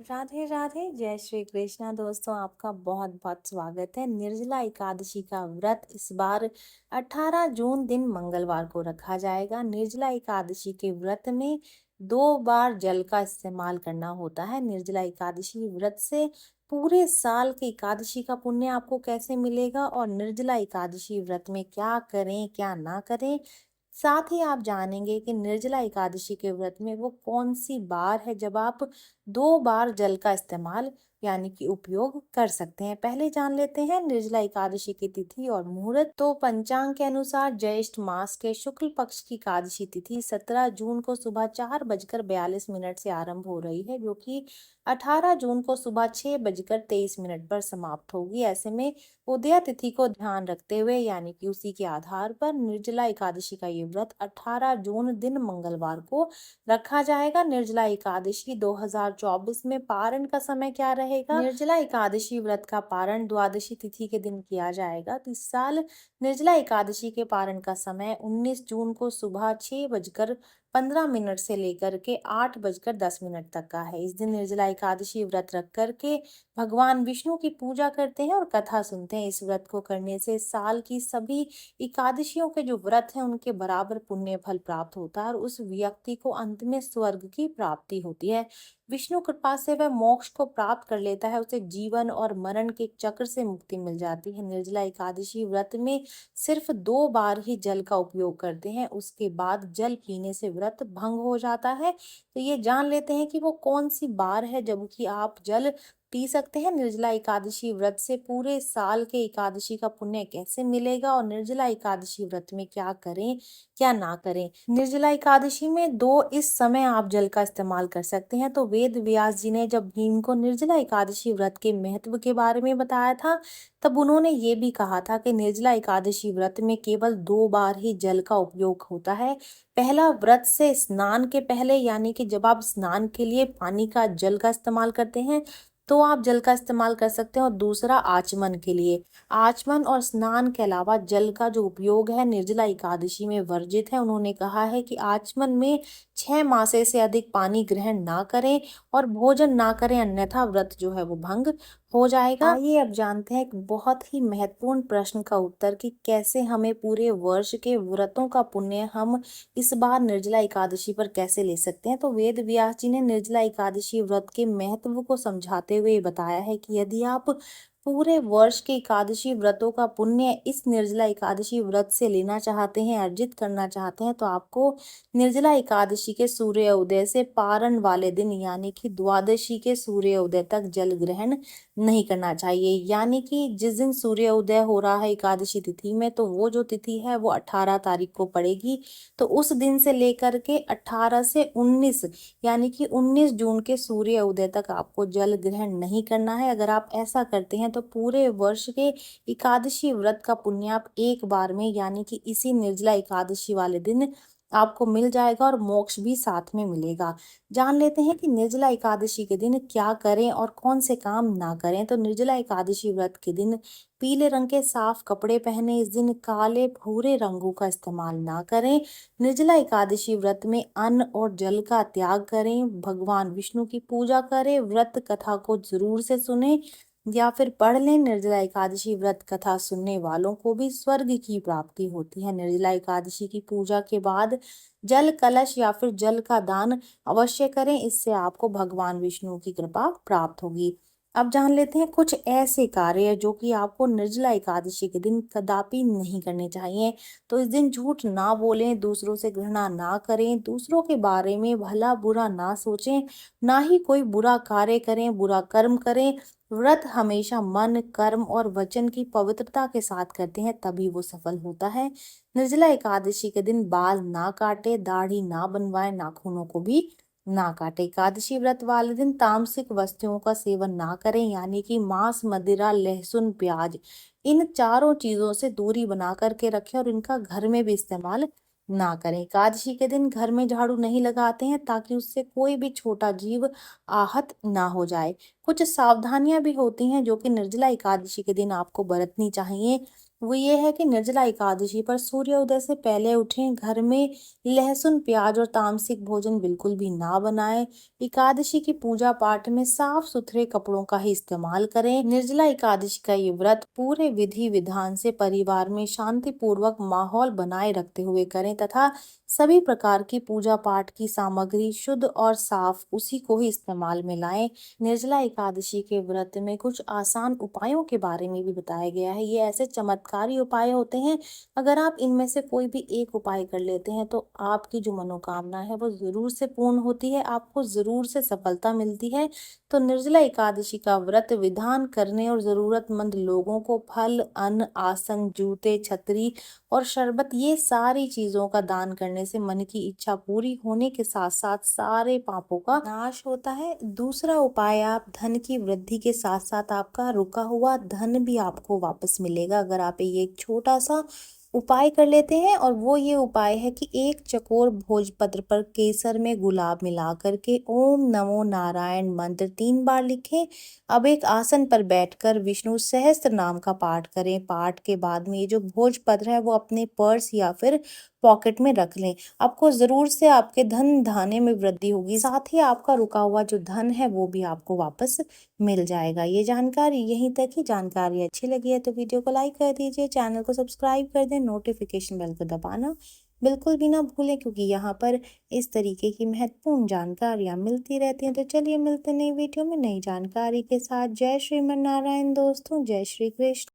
राधे राधे, जय श्री कृष्णा। दोस्तों, आपका बहुत बहुत स्वागत है। निर्जला एकादशी का व्रत इस बार 18 जून दिन मंगलवार को रखा जाएगा। निर्जला एकादशी के व्रत में 2 बार जल का इस्तेमाल करना होता है। निर्जला एकादशी व्रत से पूरे साल के एकादशी का पुण्य आपको कैसे मिलेगा और निर्जला एकादशी व्रत में क्या करें क्या ना करें, साथ ही आप जानेंगे कि निर्जला एकादशी के व्रत में वो कौन सी बार है जब आप 2 बार जल का इस्तेमाल यानी कि उपयोग कर सकते हैं। पहले जान लेते हैं निर्जला एकादशी की तिथि और मुहूर्त। तो पंचांग के अनुसार ज्येष्ठ मास के शुक्ल पक्ष की एकादशी तिथि 17 जून को सुबह 4:42 से आरंभ हो रही है, जो कि 18 जून को सुबह 6:23 पर समाप्त होगी। ऐसे में उदया तिथि को ध्यान रखते हुए यानी कि उसी के आधार पर निर्जला एकादशी का ये व्रत 18 जून दिन मंगलवार को रखा जाएगा। निर्जला एकादशी 2024 में पारण का समय क्या रहेगा? निर्जला एकादशी व्रत का पारण द्वादशी तिथि के दिन किया जाएगा। तो इस साल निर्जला एकादशी के पारण का समय 19 जून को सुबह 6:15 से लेकर के 8:10 तक का है। इस दिन निर्जला एकादशी व्रत रख करके भगवान विष्णु की पूजा करते हैं और कथा सुनते हैं। इस व्रत को करने से साल की सभी एकादशियों के जो व्रत हैं उनके बराबर पुण्य फल प्राप्त होता है और उस व्यक्ति को अंत में स्वर्ग की प्राप्ति होती है। विष्णु कृपा से वह मोक्ष को प्राप्त कर लेता है, उसे जीवन और मरण के चक्र से मुक्ति मिल जाती है। निर्जला एकादशी व्रत में सिर्फ 2 बार ही जल का उपयोग करते हैं, उसके बाद जल पीने से व्रत भंग हो जाता है। तो ये जान लेते हैं कि वो कौन सी बार है जबकि आप जल पी सकते हैं। निर्जला एकादशी व्रत से पूरे साल के एकादशी का पुण्य कैसे मिलेगा और निर्जला एकादशी व्रत में क्या करें क्या ना करें। निर्जला एकादशी में इस समय आप जल का इस्तेमाल कर सकते हैं। तो वेद व्यास जी ने जब भीम को निर्जला एकादशी व्रत के महत्व के बारे में बताया था, तब उन्होंने ये भी कहा था कि निर्जला एकादशी व्रत में केवल 2 बार ही जल का उपयोग होता है। पहला व्रत से स्नान के पहले यानी कि जब आप स्नान के लिए पानी का जल का इस्तेमाल करते हैं तो आप जल का इस्तेमाल कर सकते हैं, और दूसरा आचमन के लिए। आचमन और स्नान के अलावा जल का जो उपयोग है निर्जला एकादशी में वर्जित है। उन्होंने कहा है कि आचमन में 6 मासे से अधिक पानी ग्रहण ना करें और भोजन ना करें, अन्यथा व्रत जो है वो भंग हो जाएगा। आइए अब जानते हैं एक बहुत ही महत्वपूर्ण प्रश्न का उत्तर कि कैसे हमें पूरे वर्ष के व्रतों का पुण्य हम इस बार निर्जला एकादशी पर कैसे ले सकते हैं। तो वेद व्यास जी ने निर्जला एकादशी व्रत के महत्व को समझाते हुए बताया है कि यदि आप पूरे वर्ष के एकादशी व्रतों का पुण्य इस निर्जला एकादशी व्रत से लेना चाहते हैं, अर्जित करना चाहते हैं, तो आपको निर्जला एकादशी के सूर्य उदय से पारण वाले दिन यानी कि द्वादशी के सूर्य उदय तक जल ग्रहण नहीं करना चाहिए। यानी कि जिस दिन सूर्य उदय हो रहा है एकादशी तिथि में, तो वो जो तिथि है वो 18 तारीख को पड़ेगी। तो उस दिन से लेकर के 18 से 19 यानी कि 19 जून के सूर्य उदय तक आपको जल ग्रहण नहीं करना है। अगर आप ऐसा करते हैं तो पूरे वर्ष के एकादशी व्रत का पुण्य आप एक बार में यानी कि इसी निर्जला एकादशी वाले दिन आपको मिल जाएगा और मोक्ष भी साथ में मिलेगा। जान लेते हैं कि निर्जला एकादशी के दिन क्या करें और कौन से काम ना करें। तो निर्जला एकादशी व्रत के दिन पीले रंग के साफ कपड़े पहने। इस दिन काले भूरे रंगों का इस्तेमाल ना करें। निर्जला एकादशी व्रत में अन्न और जल का त्याग करें। भगवान विष्णु की पूजा करें। व्रत कथा को जरूर से सुने या फिर पढ़ लें। निर्जला एकादशी व्रत कथा सुनने वालों को भी स्वर्ग की प्राप्ति होती है। निर्जला एकादशी की पूजा के बाद जल कलश या फिर जल का दान अवश्य करें, इससे आपको भगवान विष्णु की कृपा प्राप्त होगी। अब जान लेते हैं कुछ ऐसे कार्य जो कि आपको निर्जला एकादशी के दिन कदापि नहीं करने चाहिए। तो इस दिन झूठ ना बोलें, दूसरों से घृणा ना करें, दूसरों के बारे में भला बुरा ना सोचें, ना ही कोई बुरा कार्य करें, बुरा कर्म करें। व्रत हमेशा मन, कर्म और वचन की पवित्रता के साथ करते हैं, तभी वो सफल होता है। निर्जला एकादशी के दिन बाल ना काटे, दाढ़ी ना बनवाए, नाखूनों को भी ना काटे। एकादशी व्रत वाले दिन तामसिक वस्तुओं का सेवन ना करें यानी कि मांस, मदिरा, लहसुन, प्याज, इन चारों चीजों से दूरी बना करके रखें और इनका घर में भी इस्तेमाल ना करें। एकादशी के दिन घर में झाड़ू नहीं लगाते हैं ताकि उससे कोई भी छोटा जीव आहत ना हो जाए। कुछ सावधानियां भी होती हैं जो कि निर्जला एकादशी के दिन आपको बरतनी चाहिए। वो ये है कि निर्जला एकादशी पर सूर्योदय से पहले उठें, घर में लहसुन, प्याज और तामसिक भोजन बिल्कुल भी ना बनाएं। एकादशी की पूजा पाठ में साफ सुथरे कपड़ों का ही इस्तेमाल करें। निर्जला एकादशी का ये व्रत पूरे विधि विधान से परिवार में शांतिपूर्वक माहौल बनाए रखते हुए करें तथा सभी प्रकार की पूजा पाठ की सामग्री शुद्ध और साफ उसी को ही इस्तेमाल में लाएं। निर्जला एकादशी के व्रत में कुछ आसान उपायों के बारे में भी बताया गया है। ये ऐसे चमत्कारी उपाय होते हैं, अगर आप इनमें से कोई भी एक उपाय कर लेते हैं तो आपकी जो मनोकामना है वो जरूर से पूर्ण होती है, आपको जरूर से सफलता मिलती है। तो निर्जला एकादशी का व्रत विधान करने और जरूरतमंद लोगों को फल, अन्न, आसन, जूते, छतरी और शरबत, ये सारी चीजों का दान करने से मन की इच्छा पूरी होने के साथ साथ सारे पापों का नाश होता है। दूसरा उपाय, आप धन की वृद्धि के साथ साथ आपका रुका हुआ धन भी आपको वापस मिलेगा अगर आप ये एक छोटा सा उपाय कर लेते हैं। और वो ये उपाय है कि एक चकोर भोजपत्र पर केसर में गुलाब मिला करके ओम नमो नारायण मंत्र 3 बार लिखें। अब एक आसन पर बैठकर विष्णु सहस्त्र नाम का पाठ करें। पाठ के बाद में ये जो भोजपत्र है वो अपने पर्स या फिर पॉकेट में रख लें। आपको जरूर से आपके धन धान्य में वृद्धि होगी, साथ ही आपका रुका हुआ जो धन है वो भी आपको वापस मिल जाएगा। ये जानकारी यहीं तक ही। जानकारी अच्छी लगी है तो वीडियो को लाइक कर दीजिए, चैनल को सब्सक्राइब कर दें, नोटिफिकेशन बेल को दबाना बिल्कुल भी ना भूलें, क्योंकि यहाँ पर इस तरीके की महत्वपूर्ण जानकारियाँ मिलती रहती हैं। तो चलिए मिलते हैं नई वीडियो में नई जानकारी के साथ। जय श्रीमन नारायण दोस्तों, जय श्री कृष्ण।